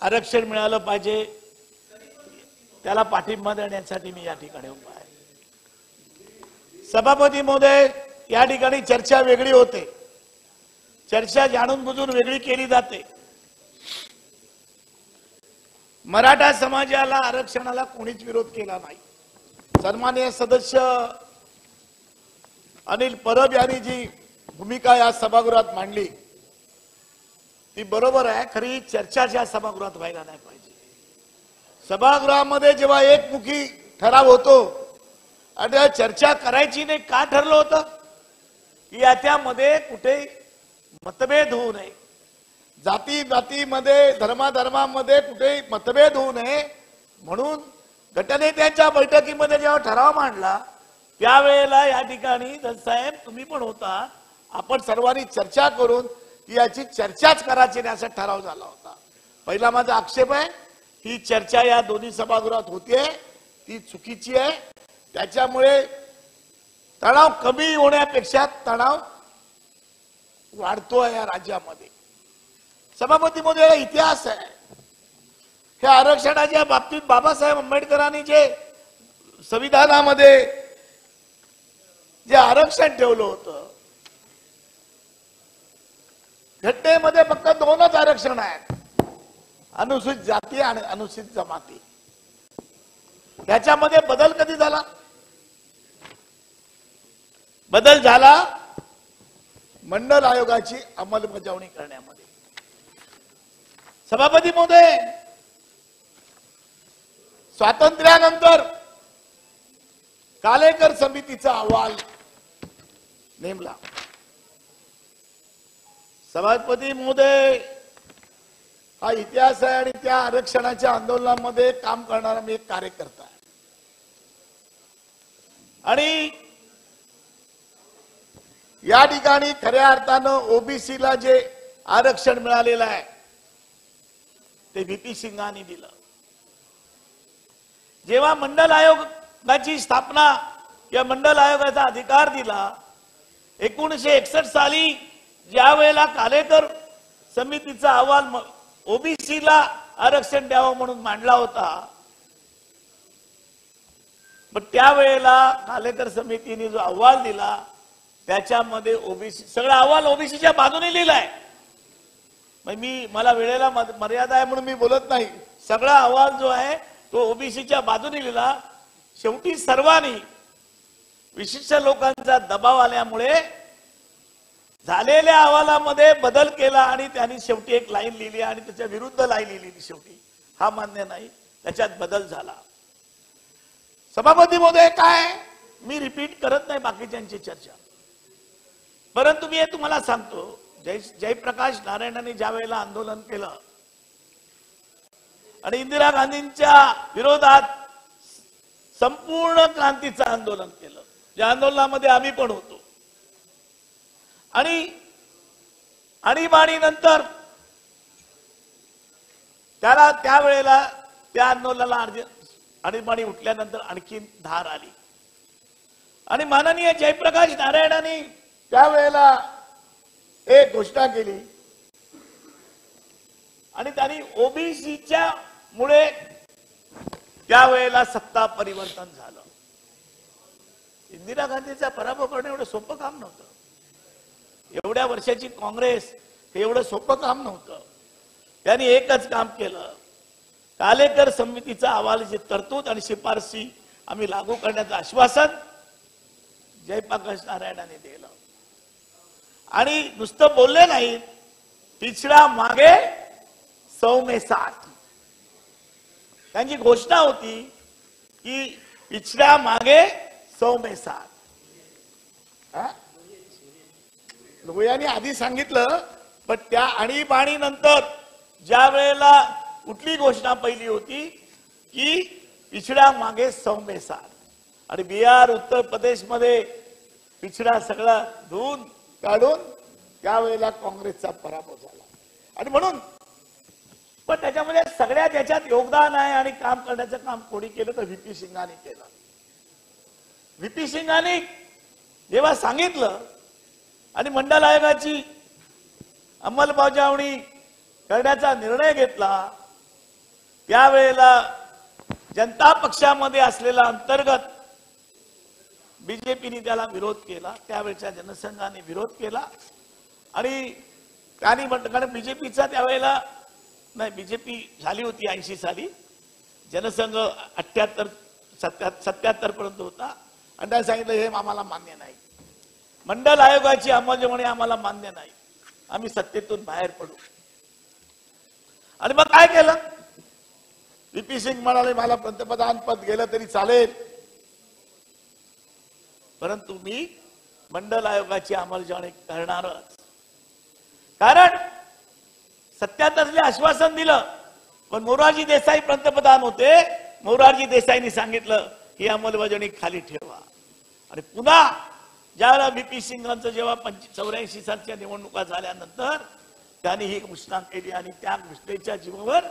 आरक्षण मिळालं पाहिजे त्याला पाठिंबा देण्यासाठी मी या ठिकाणी उभा आहे। सभापती महोदय, या ठिकाणी चर्चा वेगळी होते, चर्चा जाणून बुजून वेगळी केली जाते। मराठा समाजाला आरक्षणाला कोणीच विरोध केला नाही। सन्माननीय सदस्य अनिल परब यांनी जी भूमिका या सभागृहात मांडली ती बरोबर आहे, खरी चर्चा या सभागृहात व्हायला नाही पाहिजे। सभागृहामध्ये जेव्हा एकमुखी ठराव होतो आणि चर्चा करायची नाही, का ठरलं होतं की याच्यामध्ये कुठे मतभेद होऊ नये, जाती जातीमध्ये धर्माधर्मामध्ये कुठे मतभेद होऊ नये म्हणून गटनेत्यांच्या बैठकीमध्ये जेव्हा ठराव मांडला त्यावेळेला या ठिकाणी साहेब तुम्ही पण होता, आपण सर्वांनी चर्चा करून की याची चर्चाच करायची नाही असा ठराव झाला होता। पहिला माझा आक्षेप आहे ही चर्चा या दोन्ही सभागृहात होतीये ती चुकीची आहे। त्याच्यामुळे तणाव कमी होण्यापेक्षा तणाव वाढतोय या राज्यामध्ये। सभापती महोदय, इतिहास आहे हे आरक्षणाच्या बाबतीत बाबासाहेब आंबेडकरांनी जे संविधानामध्ये जे आरक्षण ठेवलं होतं, घटनेमध्ये फक्त दोनच आरक्षण आहेत, अनुसूचित जाती आणि अनुसूचित जमाती। त्याच्यामध्ये बदल कधी झाला? बदल झाला मंडल आयोगाची अंमलबजावणी करण्यामध्ये। सभापती महोदय, स्वातंत्र्यानंतर कालेकर समितीचा अहवाल नेमला। सभापती महोदय, हा इतिहास आहे आणि त्या आरक्षणाच्या आंदोलनामध्ये काम करणारा मी एक कार्यकर्ता आहे आणि या ठिकाणी खऱ्या अर्थानं ओबीसीला जे आरक्षण मिळालेलं आहे ते व्हीपी सिंगांनी दिलं। जेव्हा मंडल आयोगाची स्थापना या मंडल आयोगाचा अधिकार दिला 1961 साली, ज्या वेळेला कालेकर समितीचा अहवाल ओबीसीला आरक्षण द्यावं म्हणून मांडला होता, पण त्यावेळेला कालेकर समितीने जो अहवाल दिला त्याच्यामध्ये ओबीसी सगळा अहवाल ओबीसीच्या बाजूने लिहिलाय। मला वेळेला मर्यादा आहे म्हणून मी बोलत नाही, सगळा अहवाल जो आहे तो ओबीसीच्या बाजूने लिहिला। शेवटी सर्वांनी विशिष्ट लोकांचा दबाव आल्यामुळे झालेल्या अहवालामध्ये बदल केला आणि त्यांनी शेवटी एक लाईन लिहिली आणि त्याच्या विरुद्ध लाईन लिहिली। शेवटी हा मान्य नाही, त्याच्यात बदल झाला। सभापती महोदय, काय मी रिपीट करत नाही बाकीच्यांची चर्चा, परंतु मी हे तुम्हाला सांगतो, जयप्रकाश नारायणांनी ज्या वेळेला आंदोलन केलं आणि इंदिरा गांधींच्या विरोधात संपूर्ण क्रांतीचं आंदोलन केलं, ज्या आंदोलनामध्ये आम्ही पण होतो आणि आणीबाणीनंतर त्याला त्यावेळेला त्या आंदोलनाला आणीबाणी उठल्यानंतर आणखी धार आली आणि माननीय जयप्रकाश नारायणांनी त्यावेळेला एक घोषणा केली आणि त्यांनी ओबीसीच्या मुळे त्यावेळेला सत्ता परिवर्तन झालं। इंदिरा गांधीचा पराभव करणं एवढं सोपं काम नव्हतं, एवढ्या वर्षाची काँग्रेस हे एवढं सोपं काम नव्हतं। त्यांनी एकच काम केलं, कालेकर समितीचा अहवालाची तरतूद आणि शिफारसी आम्ही लागू करण्याचं आश्वासन जयप्रकाश नारायणांनी दिलं आणि नुसतं बोलले नाही, पिछड़ा मागे 100 में 60 त्यांची घोषणा होती की पिछड़ा मागे 100 में 60। लोहियांनी आधी सांगितलं, पण त्या आणीबाणीनंतर ज्या वेळेला कुठली घोषणा पहिली होती की पिछड़ा मागे 100 में 60 आणि बिहार उत्तर प्रदेश मध्ये पिछड़ा सगळा धुवून काढून त्यावेळेला काँग्रेसचा पराभव झाला आणि म्हणून पण त्याच्यामध्ये सगळ्यात याच्यात योगदान आहे आणि काम करण्याचं काम कोणी केलं तर व्हीपी सिंगांनी केलं। व्हीपी सिंगांनी जेव्हा सांगितलं आणि मंडल आयोगाची अंमलबजावणी करण्याचा निर्णय घेतला त्यावेळेला जनता पक्षामध्ये असलेला अंतर्गत बीजेपीने त्याला विरोध केला, त्यावेळेच्या जनसंघाने विरोध केला आणि त्यांनी म्हटलं बीजेपीचा त्यावेळेला नाही, बीजेपी झाली होती 80 साली, जनसंघ 77 पर्यंत होता आणि त्यांनी सांगितलं हे आम्हाला मान्य नाही, मंडल आयोगाची अंमलबजावणी आम्हाला मान्य नाही, आम्ही सत्तेतून बाहेर पडू. आणि मग काय केलं? व्हीपी सिंग म्हणाले मला पंतप्रधान पद गेलं तरी चालेल, परंतु मी मंडल आयोगाची अंमलबजावणी करणारच. कारण 77 आश्वासन दिलं, पण मोरारजी देसाई पंतप्रधान होते. मोरारजी देसाईंनी सांगितलं ही अंमलबजावणी खाली ठेवा. आणि पुन्हा ज्यावेळेला व्हीपी सिंगांचं जेव्हा 84 सालच्या निवडणुका झाल्यानंतर त्यांनी ही घोषणा केली आणि त्या घोषणेच्या जीवावर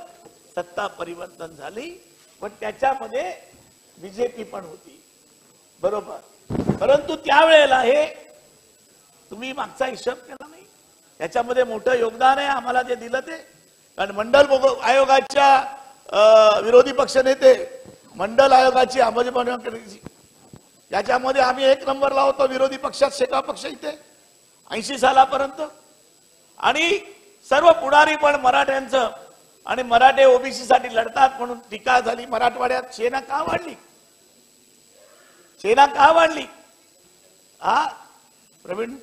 सत्ता परिवर्तन झाली. पण त्याच्यामध्ये बीजेपी पण होती, बरोबर. परंतु त्यावेळेला हे तुम्ही मागचा हिशोब केला नाही, त्याच्यामध्ये मोठं योगदान आहे आम्हाला जे दिलं ते. कारण मंडल आयोगाच्या विरोधी पक्ष नेते मंडल आयोगाची अंमलबजावणी करायची, याच्यामध्ये आम्ही 1 नंबरला होतो विरोधी पक्षात, शेका पक्ष इथे 80 सालापर्यंत. आणि सर्व पुढारी पण मराठ्यांचं आणि मराठे ओबीसी साठी लढतात म्हणून टीका झाली. मराठवाड्यात सेना का वाढली? सेना का वाढली? हा प्रवीण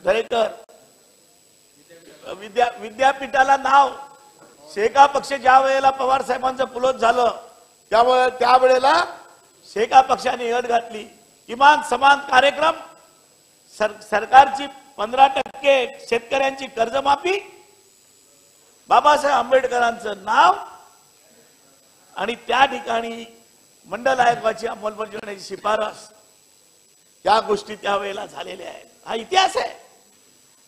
दरेकर विद्यापीठाला नाव शेका पक्ष ज्या वेळेला पवार साहेबांचं पुलोत झालं त्यावेळेला शेका पक्षाने अट घातली, किमान समान कार्यक्रम, सरकारची 15% शेतकऱ्यांची कर्जमाफी, बाबासाहेब आंबेडकरांचं नाव आणि त्या ठिकाणी मंडल आयोगाची अंमलबजावणीची शिफारस, त्या गोष्टी त्यावेळेला झालेल्या आहेत. हा इतिहास आहे,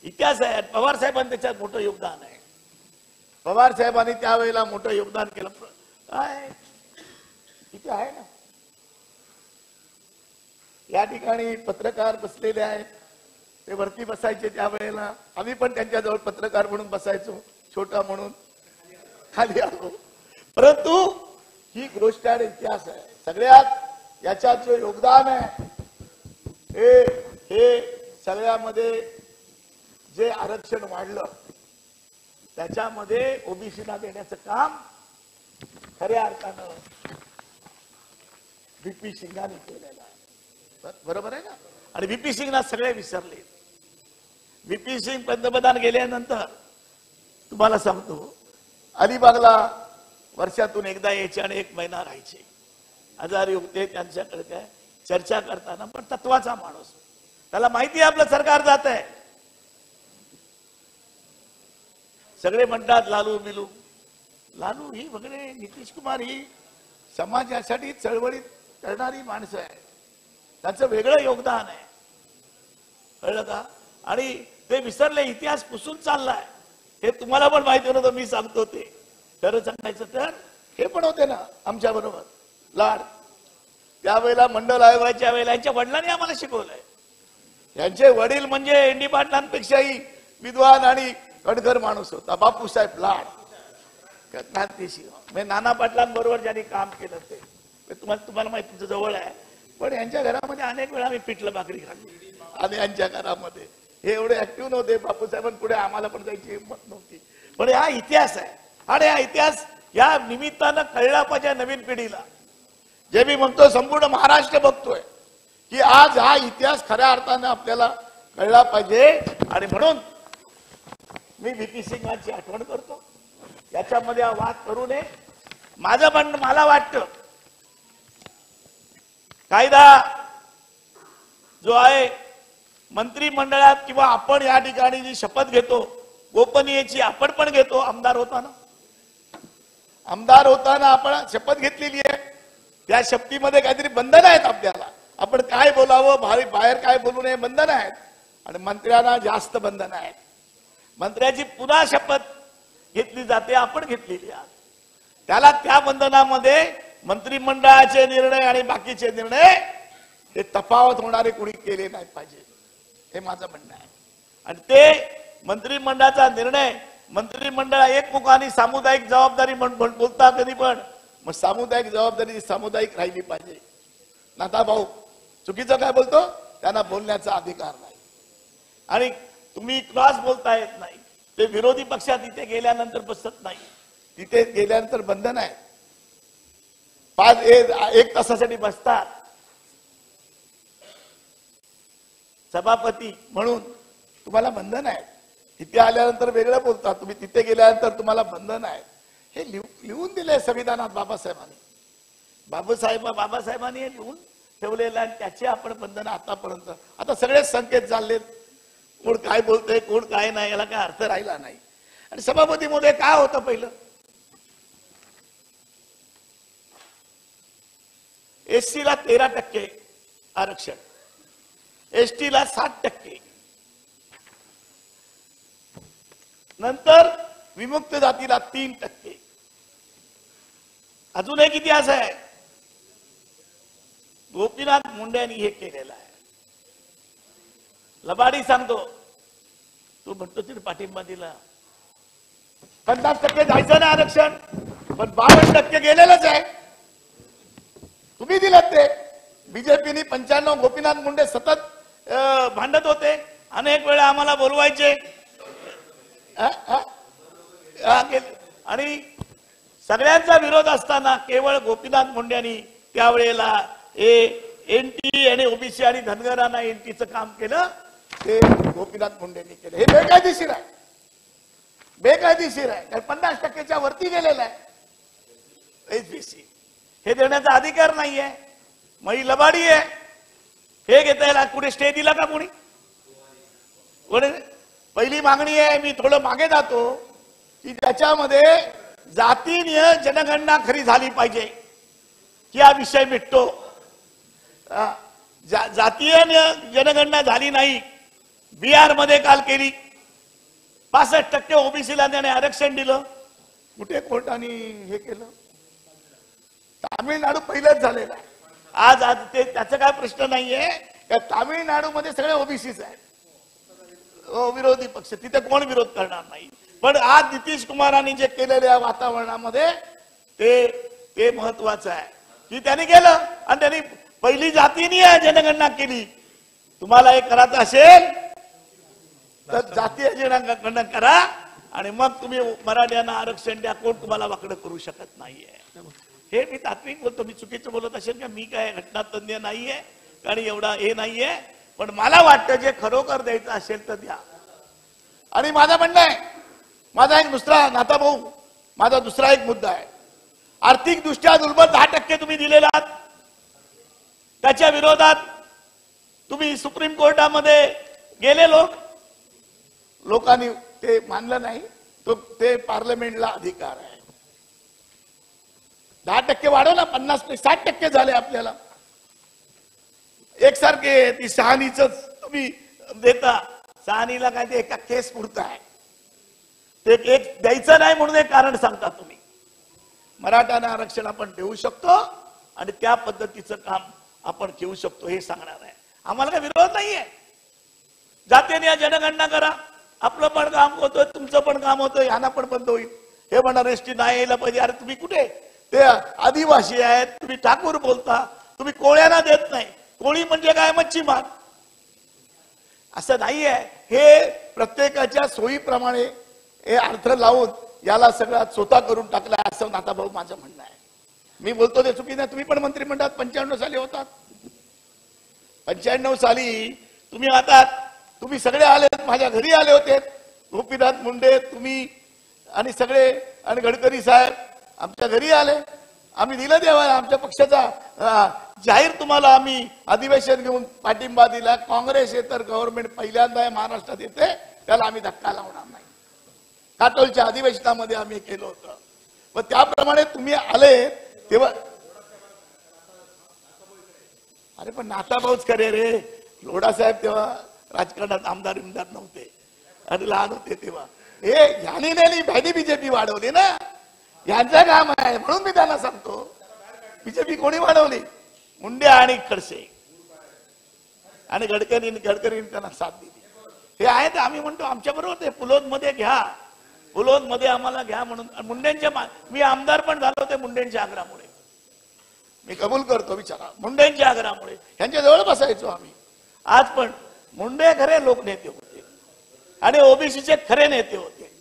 इतिहास आहे. पवार साहेबांनी त्याच्यात मोठं योगदान आहे. पवार साहेबांनी त्यावेळेला मोठं योगदान केलं. काय इथे आहे ना, या ठिकाणी पत्रकार बसलेले आहेत, ते वरती बसायचे त्यावेळेला, आम्ही पण त्यांच्याजवळ पत्रकार म्हणून बसायचो, छोटा म्हणून खाली आलो. परंतु ही गोष्ट आहे, इतिहास आहे. सगळ्यात याच्यात जे योगदान आहे हे सगळ्यामध्ये जे आरक्षण वाढलं त्याच्यामध्ये ओबीसीला देण्याचं काम खऱ्या अर्थानं व्हीपी सिंगांनी केलेलं आहे, बरोबर आहे ना. आणि व्हीपी सिंगला सगळे विसरले. व्हीपी सिंग पंतप्रधान गेल्यानंतर तुम्हाला सांगतो, अलिबागला वर्षातून एकदा यायचे आणि 1 महिना राहायचे. आजारी होते, त्यांच्याकडे काय चर्चा करताना, पण तत्वाचा माणूस, त्याला माहिती आहे आपलं सरकार जात आहे. सगळे म्हणतात लालू बिलू, लालू ही वगैरे नितीश कुमार ही समाजासाठी चळवळीत करणारी माणसं आहे, त्याचं वेगळं योगदान आहे, कळलं का. आणि ते विसरले, इतिहास पुसून चाललाय. हे तुम्हाला पण माहिती नव्हतं, मी सांगतो ते. खरं सांगायचं तर हे पण होते ना आमच्या बरोबर लाड, त्यावेळेला मंडल आयोगाच्या वेळेला यांच्या वडिलांनी आम्हाला शिकवलंय. यांचे वडील म्हणजे एनडी पाटलांपेक्षाही विद्वान आणि कडकर माणूस होता, बापूसाहेब लाड, क्रांतिसिंह. नाना पाटलांबरोबर ज्यांनी काम केलं ते तुम्हाला माहिती, तुमचं जवळ आहे. पण यांच्या घरामध्ये अनेक वेळा मी पिठलं भाकरी खाल्ली आणि यांच्या घरामध्ये हे एवढे ऍक्टिव्ह नव्हते. बापूसाहेबांपुढे आम्हाला पण जायची हिंमत नव्हती. पण हा इतिहास आहे आणि हा इतिहास या निमित्तानं कळला पाहिजे नवीन पिढीला. जे मी म्हणतो संपूर्ण महाराष्ट्र बघतोय की आज हा इतिहास खऱ्या अर्थानं आपल्याला कळला पाहिजे. आणि म्हणून मी व्हीपी सिंगांची आठवण करतो. याच्यामध्ये हा वाद करू नये. माझं म्हणणं, मला वाटतं कायदा जो आहे मंत्रिमंडळात किंवा आपण या ठिकाणी जी शपथ घेतो गोपनीयतेची, आपण पण घेतो. आमदार होताना आपण शपथ घेतलेली आहे. त्या शपथीमध्ये काहीतरी बंधन आहेत आपल्याला. आपण काय बोलावं, बाहेर काय बोलू नये बंधन आहेत. आणि मंत्र्यांना जास्त बंधन आहेत. मंत्र्याची पुन्हा शपथ घेतली जाते, आपण घेतलेली आहे. त्याला त्या बंधनामध्ये मंत्रिमंडळाचे निर्णय आणि बाकीचे निर्णय हे तफावत होणारे कोणी केले नाही पाहिजे, हे माझं म्हणणं आहे. आणि ते मंत्रिमंडळाचा निर्णय मंत्रिमंडळ एकमुखाने सामुदायिक जबाबदारी बोलता कधी पण, मग सामुदायिक जबाबदारी सामुदायिक राहिली पाहिजे. नाता भाऊ चुकीचं काय बोलतो, त्यांना बोलण्याचा अधिकार नाही आणि तुम्ही क्रॉस बोलता येत नाही. ते विरोधी पक्षात तिथे गेल्यानंतर बसत नाही, तिथे गेल्यानंतर बंधन आहे. 1 तासासाठी बसतात सभापती म्हणून, तुम्हाला बंधन आहे. तिथे आल्यानंतर वेगळं बोलतात, तुम्ही तिथे गेल्यानंतर तुम्हाला बंधन आहे. हे लिहून दिले संविधानात बाबासाहेबांनी हे लिहून ठेवलेलं आहे. त्याचे आपण बंधन आतापर्यंत, आता सगळेच संकेत चाललेत, कोण काय बोलतंय कोण काय नाही, याला काय अर्थ राहिला नाही. आणि सभापती मध्ये काय होतं, पहिलं एससीला 13% आरक्षण, एसटीला 60%, नंतर विमुक्त जातीला 3%. अजूनही किती असं आहे, गोपीनाथ मुंडे यांनी हे केलेलं आहे. लबाडी सांगतो, तू म्हणतो तिथे पाठिंबा दिला, 50% जायचं ना आरक्षण, पण 52% गेलेलंच आहे. तुम्ही दिलं ते, बीजेपीने 95, गोपीनाथ मुंडे सतत भांडत होते, अनेक वेळा आम्हाला बोलवायचे आणि सगळ्यांचा विरोध असताना केवळ गोपीनाथ मुंडेंनी त्यावेळेला एनटी आणि ओबीसी आणि धनगरांना एनटीचं काम केलं, ते गोपीनाथ मुंडेंनी केलं. हे बेकायदेशीर आहे, बेकायदेशीर आहे. कारण 50%च्या वरती गेलेलं आहे एसबीसी, हे देण्याचा अधिकार नाहीये. मग ही लबाडी आहे. हे घेता येईल, कुठे स्टे दिला का कोणी? पहिली मागणी आहे, मी थोडं मागे जातो, की त्याच्यामध्ये जातीय जनगणना खरी झाली पाहिजे, की हा विषय मिटतो. जातीय जनगणना झाली नाही. बिहार मध्ये काल केली, 65% ओबीसीला त्याने आरक्षण दिलं, कुठे कोर्टाने हे केलं. तामिळनाडू पहिलंच झालेलं आहे. आज ते त्याचा काय प्रश्न नाहीये, का तामिळनाडूमध्ये सगळे ओबीसीच आहेत, विरोधी पक्ष, तिथे कोण विरोध करणार नाही. पण आज नितीश कुमारांनी जे केलेल्या वातावरणामध्ये ते महत्वाचं आहे, की त्यांनी केलं आणि त्यांनी पहिली जातीय जनगणना केली. तुम्हाला हे करायचं असेल तर जातीय जनगणना करा आणि मग तुम्ही मराठ्यांना आरक्षण द्या, कोण तुम्हाला वाकडं करू शकत नाहीये. हे मी तात्विक बोलतो, मी चुकीचं बोलत असेल का, मी काय घटनातज्ञ नाहीये आणि एवढा हे नाहीये, पण मला वाटतं जे खरोखर द्यायचं असेल तर द्या. आणि माझं म्हणणं आहे, माझा एक दुसरा नाता भाऊ, माझा दुसरा एक मुद्दा आहे, आर्थिक दृष्ट्या दुर्बल 10% तुम्ही दिलेला आहात, त्याच्या विरोधात तुम्ही सुप्रीम कोर्टामध्ये गेले, लोकांनी ते मानलं नाही. ते पार्लमेंटला अधिकार आहे. 10% वाढवला, 50 60% झाले आपल्याला. एकसारखे ती सहानीच तुम्ही देता, सहानीला काय ते एका केस पुरतं आहे, ते एक द्यायचं नाही म्हणून एक कारण सांगता तुम्ही. मराठ्यांना आरक्षण आपण देऊ शकतो आणि त्या पद्धतीचं काम आपण घेऊ शकतो हे सांगणार आहे. आम्हाला काय विरोध नाहीये, जातीय जनगणना करा, आपलं पण काम होतोय, तुमचं पण काम होतोय, यांना पण बंद होईल. हे म्हणणार एसटी नाही यायला पाहिजे. अरे तुम्ही कुठे, ते आदिवासी आहेत, तुम्ही ठाकूर बोलता, तुम्ही कोळ्यांना देत नाही. कोळी म्हणजे काय, मच्छीमार, असं नाहीये. हे प्रत्येकाच्या सोयीप्रमाणे हे अर्थ लावून याला सगळा स्वतः करून टाकला, असं नाताभाऊ माझं म्हणणं आहे. मी बोलतो ते चुकी नाही. तुम्ही पण मंत्रिमंडळात 95 साली होतात, 95 साली तुम्ही आता, तुम्ही सगळे आले, माझ्या घरी आले होते, गोपीनाथ मुंडे, तुम्ही आणि सगळे, आणि गडकरी साहेब आमच्या घरी आले. आम्ही दिलं देवा, आमच्या पक्षाचा जाहीर तुम्हाला आम्ही अधिवेशन घेऊन पाठिंबा दिला. काँग्रेस तर गव्हर्नमेंट पहिल्यांदा महाराष्ट्रात येते, त्याला आम्ही धक्का लावणार नाही. काटोलच्या अधिवेशनामध्ये आम्ही केलं होतं. मग त्याप्रमाणे तुम्ही आले तेव्हा, अरे पण नाताभाऊच खरे रे. लोढा साहेब तेव्हा राजकारणात आमदार नव्हते आणि लहान होते तेव्हा. हे ह्यानी नेली भाजी बीजेपी वाढवली ना, यांचं काम आहे म्हणून मी त्यांना सांगतो. बीजेपी कोणी वाढवली? मुंडे आणि खडसे आणि गडकरींनी त्यांना साथ दिली. हे आहेत, आम्ही म्हणतो आमच्या बरोबर ते पुलोद मध्ये घ्या, फुलोद मध्ये आम्हाला घ्या म्हणून मुंडेंच्या मी आमदार पण झालो ते मुंडेंच्या आग्रहामुळे, मी कबूल करतो, विचारा, मुंडेंच्या आग्रहामुळे यांच्या जवळ बसायचो आम्ही. आज पण मुंडे खरे लोकनेते होते आणि ओबीसीचे खरे नेते होते.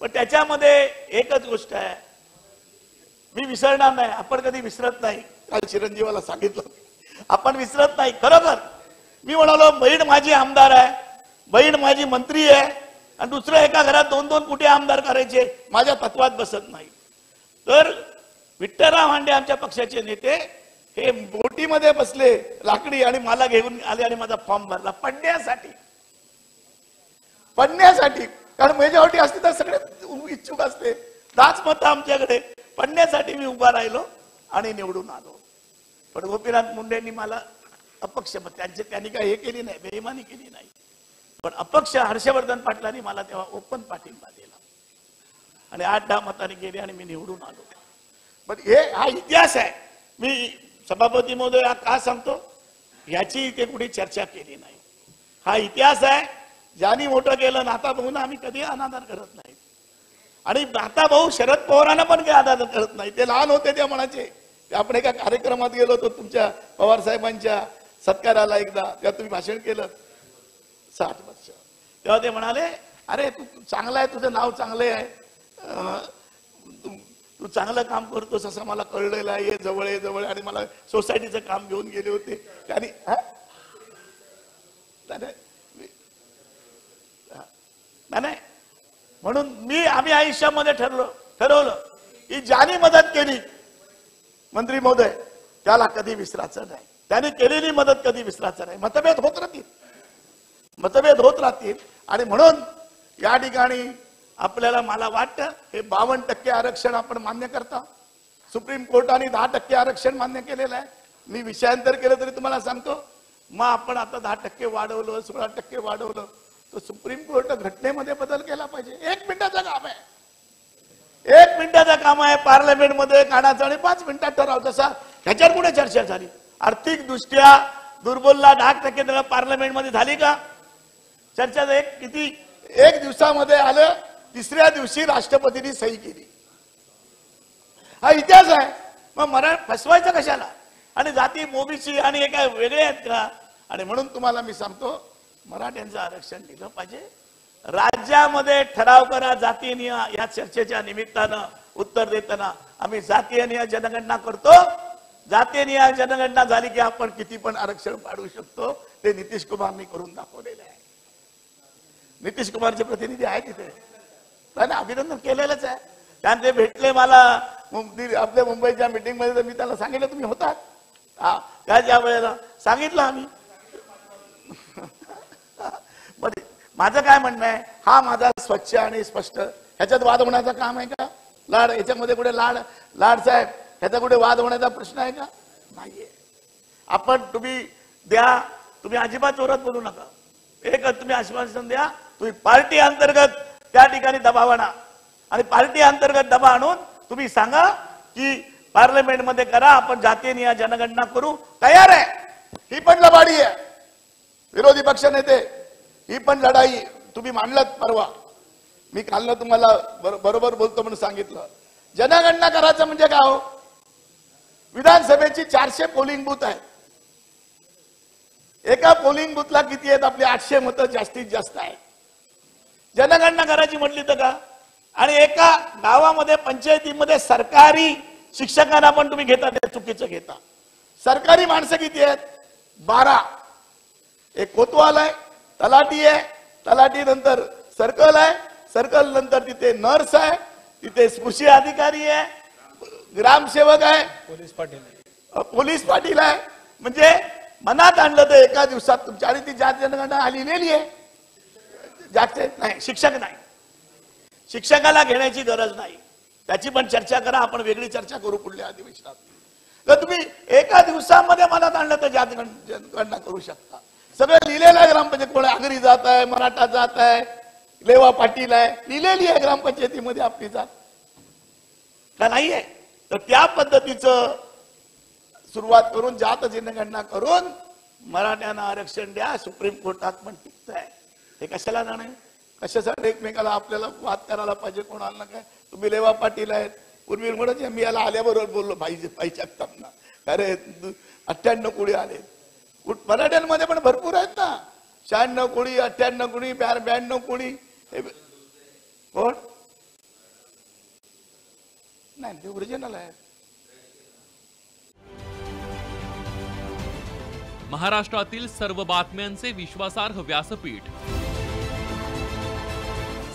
पण त्याच्यामध्ये एकच गोष्ट आहे, मी विसरणार नाही, आपण कधी विसरत नाही. काल चिरंजीवाला सांगितलं आपण विसरत नाही. खरोखर मी म्हणालो बहीण माझी आमदार आहे, बहीण माझी मंत्री आहे आणि दुसरं एका घरात 2-2 कुठे आमदार करायचे माझ्या तत्वात बसत नाही. तर विठ्ठलराव हांडे आमच्या पक्षाचे नेते हे बोटीमध्ये बसले लाकडी आणि मला घेऊन आले आणि माझा फॉर्म भरला पडण्यासाठी. कारण मेजॉरिटी असते तर सगळे इच्छुक असते, 10 मतं आमच्याकडे, पडण्यासाठी मी उभा राहिलो आणि निवडून आलो. पण गोपीनाथ मुंडेंनी मला अपक्ष मत, त्यांनी काही हे केली नाही, बेईमानी केली नाही, पण अपक्ष हर्षवर्धन पाटलांनी मला तेव्हा ओपन पाठिंबा दिला आणि 8-10 मतांनी गेले आणि मी निवडून आलो. पण हा इतिहास आहे. मी सभापती महोदय का सांगतो, याची इथे कुठे चर्चा केली नाही. हा इतिहास आहे. ज्यांनी मोठं केलं नाता भाऊंना आम्ही कधी अनादर करत नाही आणि नाता भाऊ शरद पवारांना पण काही अनादर करत नाही. ते लहान होते ते म्हणायचे, आपण एका कार्यक्रमात गेलो होतो तुमच्या पवार साहेबांच्या सत्काराला एकदा, तेव्हा तुम्ही भाषण केलं 60 वर्ष, तेव्हा ते म्हणाले अरे तू चांगला आहे, तुझं नाव चांगले आहे, तू चांगलं काम करतोस असं मला कळलेलं आहे, जवळ आणि मला सोसायटीचं काम घेऊन गेले होते. आणि नाही म्हणून आम्ही आयुष्यामध्ये ठरवलं की ज्यांनी मदत केली मंत्री महोदय त्याला कधी विसरायचं नाही, त्यांनी केलेली मदत कधी विसरायचं नाही. मतभेद होत राहतील आणि म्हणून या ठिकाणी आपल्याला, मला वाटतं हे 52% आरक्षण आपण मान्य करता. सुप्रीम कोर्टाने 10% आरक्षण मान्य केलेलं आहे. मी विषयांतर केलं तरी तुम्हाला सांगतो, मग आपण आता 10% वाढवलं, 16% वाढवलं, तर सुप्रीम कोर्ट घटनेमध्ये बदल केला पाहिजे. 1 मिनिटाचं काम आहे पार्लमेंटमध्ये काढायचं आणि 5 मिनिटात ठराव. तसा ह्याच्यावर कुठे चर्चा झाली? आर्थिक दृष्ट्या दुर्बलला 10% पार्लमेंटमध्ये झाली का चर्चा? एक दिवसामध्ये आलं, 3ऱ्या दिवशी राष्ट्रपतींनी सही केली. हा इतिहास आहे. मग फसवायचं कशाला? आणि जाती ओबीसी आणि हे काय वेगळे आहेत का? आणि म्हणून तुम्हाला मी सांगतो, मराठ्यांचं आरक्षण दिलं पाहिजे. राज्यामध्ये ठराव करा जातीय या चर्चेच्या निमित्तानं उत्तर देताना आम्ही जातीय जनगणना करतो. जातीय जनगणना झाली की आपण किती पण आरक्षण वाढवू शकतो. ते नितीश कुमारनी करून दाखवलेलं आहे. नितीश कुमारचे प्रतिनिधी आहेत तिथे, त्याने अभिनंदन केलेलंच आहे. त्याने ते भेटले मला आपल्या मुंबईच्या मीटिंग मध्ये, तर मी त्याला सांगितलं तुम्ही होतात काय ज्या वेळेला सांगितलं आम्ही. माझं काय म्हणणं आहे, हा माझा स्वच्छ आणि स्पष्ट, ह्याच्यात वाद होण्याचं काम आहे का? लाड याच्यामध्ये कुठे लाड साहेब ह्याचा कुठे वाद होण्याचा प्रश्न आहे का? नाहीये. आपण तुम्ही अजिबात जोरात बोलू नका. एकच तुम्ही आश्वासन द्या, तुम्ही पार्टी अंतर्गत त्या ठिकाणी दबाव आणा आणि पार्टी अंतर्गत दबाव आणून तुम्ही सांगा की पार्लमेंटमध्ये करा, आपण जातीय जनगणना करू. तयार आहे. ही पण लबाडी आहे. विरोधी पक्ष नेते, ही पण लढाई तुम्ही मांडलात परवा. मी काल तुम्हाला बरोबर बोलतो म्हणून सांगितलं. जनगणना करायचं म्हणजे काय हो? विधानसभेची 400 पोलिंग बूथ आहेत. एका पोलिंग बूथला किती आहेत? आपले 800 मतं जास्तीत जास्त आहेत. जनगणना करायची म्हटली तर का? आणि एका गावामध्ये पंचायतीमध्ये सरकारी शिक्षकांना पण तुम्ही घेता, ते चुकीचं घेता. सरकारी माणसं किती आहेत? 12. एक कोतवाल आहे, तलाठी आहे, तलाठी नंतर सर्कल आहे, सर्कल नंतर तिथे नर्स आहे, तिथे कृषी अधिकारी आहे, ग्रामसेवक आहे, पोलीस पाटील आहे. म्हणजे मनात आणलं तर एका दिवसात तुमच्या, आणि ती जात जनगणना लिहिलेली आहे. जास्त नाही, शिक्षक नाही, शिक्षकाला घेण्याची गरज नाही. त्याची पण चर्चा करा, आपण वेगळी चर्चा करू पुढल्या अधिवेशनात. तर तुम्ही एका दिवसामध्ये मनात आणलं तर जात जनगणना करू शकता. सगळं लिहिलेलं आहे ग्रामपंचायत. कोण आगरी जात आहे, मराठा जात आहे, लेवा पाटील आहे, लिहिलेली आहे ग्रामपंचायतीमध्ये आपली जात का नाहीये? तर त्या पद्धतीचं सुरुवात करून जात जनगणना करून मराठ्यांना आरक्षण द्या. सुप्रीम कोर्टात पण टिकत आहे. हे कशाला जाणे? कशासाठी एकमेकाला आपल्याला वाद करायला पाहिजे कोणाला काय. तुम्ही लेवा पाटील आहेत, पूर्वी म्हणत मी याला आल्याबरोबर बोललो पाहिजे जगतापना, अरे 98 कोळी आले. मराठ्यांमध्ये पण भरपूर आहेत ना, 96 कोळी, 98 कोळी, 92 कोळी. कोण नाही, ते ओरिजिनल आहे. महाराष्ट्रातील सर्व बातम्यांचे विश्वासार्ह व्यासपीठ.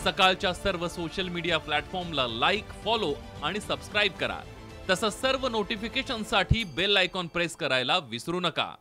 सकाळच्या सर्व सोशल मीडिया प्लॅटफॉर्मला लाईक, फॉलो आणि सबस्क्राईब करा. तसंच सर्व नोटिफिकेशनसाठी बेल आयकॉन प्रेस करायला विसरू नका.